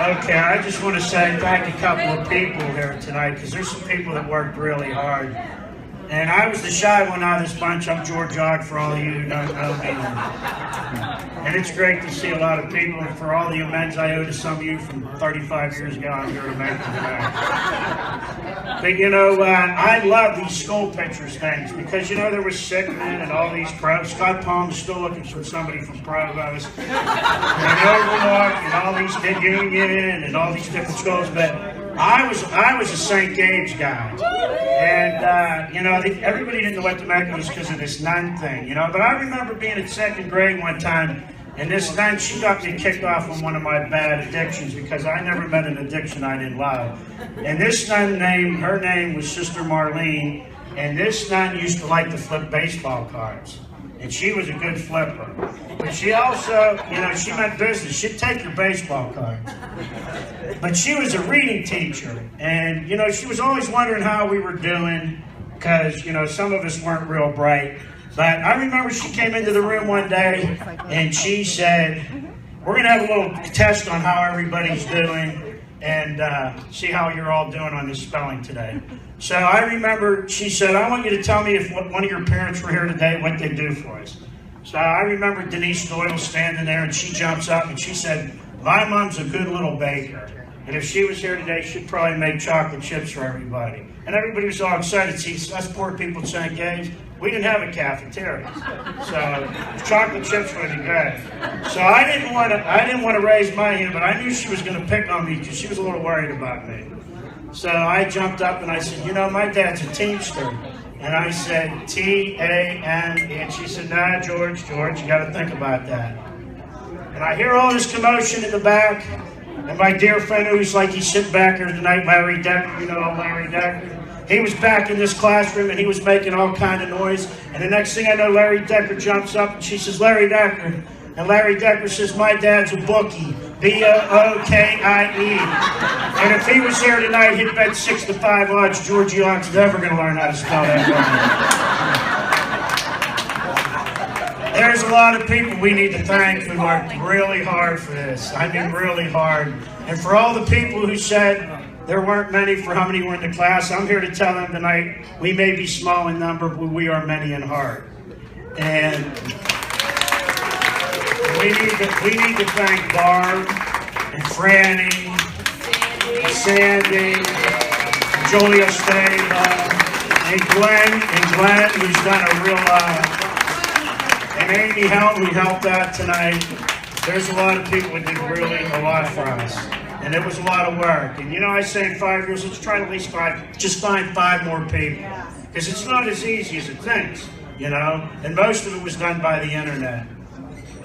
Okay, I just want to say thank a couple of people here tonight, because there's some people that worked really hard. And I was the shy one out of this bunch. I'm George Ogg, for all of you who don't know me. And it's great to see a lot of people. And for all the amends I owe to some of you from 35 years ago, I'm here to make them back. But you know, I love these school pictures things, because you know, there was Sickman and all these pros. Scott Palmer's still looking for somebody from Provost. And Overlook and all these Union and all these different schools. But I was a St. Gabe's guy. And, you know, everybody didn't know what to make of us because of this nun thing, you know. But I remember being in second grade one time, and this nun, she got me kicked off on one of my bad addictions, because I never met an addiction I didn't love. And this nun her name was Sister Marlene, and this nun used to like to flip baseball cards. And she was a good flipper. But she also, you know, she meant business. She'd take your baseball cards. But she was a reading teacher. And, you know, she was always wondering how we were doing, because, you know, some of us weren't real bright. But I remember she came into the room one day and she said, we're going to have a little test on how everybody's doing and see how you're all doing on this spelling today. So I remember she said, I want you to tell me if one of your parents were here today, what they'd do for us. So I remember Denise Doyle standing there, and she jumps up and she said, my mom's a good little baker. And if she was here today, she'd probably make chocolate chips for everybody. And everybody was all excited. See, us poor people at St. Gabe's, we didn't have a cafeteria. So chocolate chips would be good. So I didn't want to raise my hand, but I knew she was going to pick on me because she was a little worried about me. So I jumped up and I said, you know, my dad's a Teamster. And I said, T-A-N-E. And she said, nah, George, you got to think about that. And I hear all this commotion in the back. And my dear friend, who's like, he's sitting back here tonight, Larry Decker, you know Larry Decker. He was back in this classroom and he was making all kind of noise. And the next thing I know, Larry Decker jumps up and she says, Larry Decker. And Larry Decker says, my dad's a bookie, B-O-O-K-I-E. And if he was here tonight, he'd bet 6-5 odds Georgie Ogg's never going to learn how to spell that word. There's a lot of people we need to thank who worked really hard for this. I mean, really hard. And for all the people who said there weren't many for how many were in the class, I'm here to tell them tonight, we may be small in number, but we are many in heart. And we need to thank Barb and Franny, and Sandy, and Julia Stava, and Glenn, who's done a real and Amy who helped out tonight. There's a lot of people who did really a lot for us. And it was a lot of work. And you know, I say in 5 years, let's try at least just find 5 more people. Because it's not as easy as it thinks, you know? And most of it was done by the internet.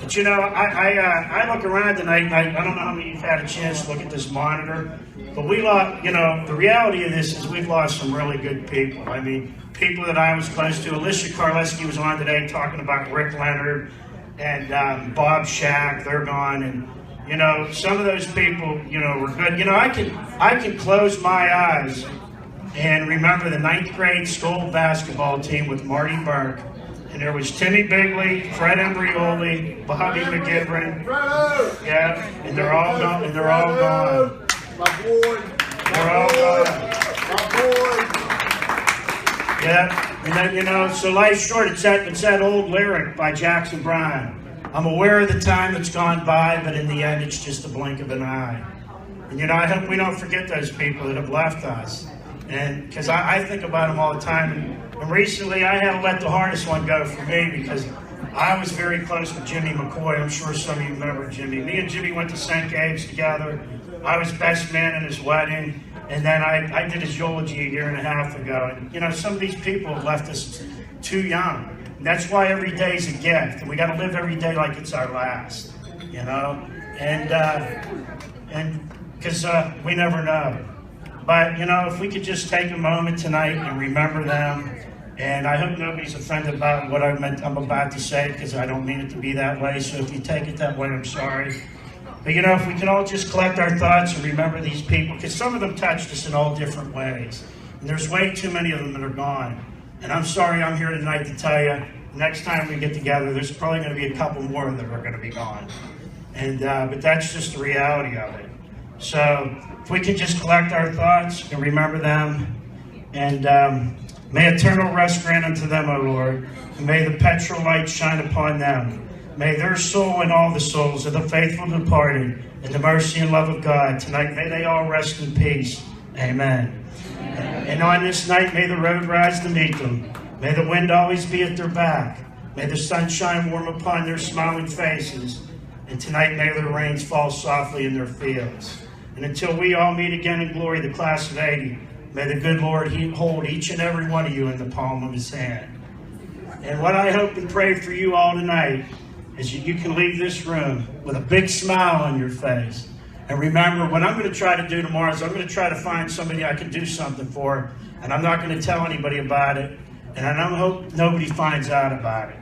But you know, I look around tonight, and I don't know how many of you have had a chance to look at this monitor, but we lost, you know, the reality of this is we've lost some really good people. I mean, people that I was close to. Alicia Karleski was on today talking about Rick Leonard and Bob Shack. They're gone. And, you know, some of those people, you know, were good. You know, I can close my eyes and remember the 9th grade school basketball team with Marty Burke. And there was Timmy Bigley, Fred Embrioli, Bobby McGivern. Yeah, and they're all gone. And they're all gone. My boy. They're all gone. My boy. Yeah, and then, you know, so life's short. It's that old lyric by Jackson Bryan. I'm aware of the time that's gone by, but in the end, it's just a blink of an eye. And, you know, I hope we don't forget those people that have left us. And because I think about them all the time. And recently, I had to let the hardest one go for me because I was very close with Jimmy McCoy. I'm sure some of you remember Jimmy. Me and Jimmy went to St. Gabe's together. I was best man in his wedding. And then I did his eulogy a year and a half ago. And, you know, some of these people have left us too young. And that's why every day is a gift. And we got to live every day like it's our last, you know? And because we never know. But, you know, if we could just take a moment tonight and remember them. And I hope nobody's offended about what I'm about to say, because I don't mean it to be that way. So if you take it that way, I'm sorry. But, you know, if we can all just collect our thoughts and remember these people, because some of them touched us in all different ways. And there's way too many of them that are gone. And I'm sorry I'm here tonight to tell you, next time we get together, there's probably going to be a couple more that are going to be gone. And but that's just the reality of it. So if we could just collect our thoughts and remember them, and may eternal rest grant unto them, O Lord, and may the perpetual light shine upon them. May their soul and all the souls of the faithful departed, in the mercy and love of God, tonight may they all rest in peace. Amen. And on this night, may the road rise to meet them. May the wind always be at their back. May the sun shine warm upon their smiling faces. And tonight, may the rains fall softly in their fields. And until we all meet again in glory, the class of 80, may the good Lord hold each and every one of you in the palm of his hand. And what I hope and pray for you all tonight is that you can leave this room with a big smile on your face. And remember, what I'm going to try to do tomorrow is I'm going to try to find somebody I can do something for, and I'm not going to tell anybody about it, and I don't hope nobody finds out about it.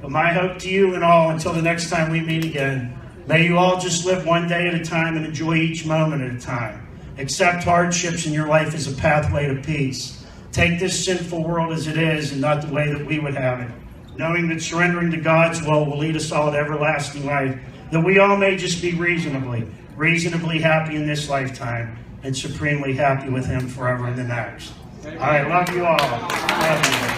But my hope to you and all, until the next time we meet again, may you all just live one day at a time and enjoy each moment at a time. Accept hardships in your life as a pathway to peace. Take this sinful world as it is and not the way that we would have it, knowing that surrendering to God's will lead us all to everlasting life, that we all may just be reasonably happy in this lifetime and supremely happy with him forever in the next. I love you all. Love you.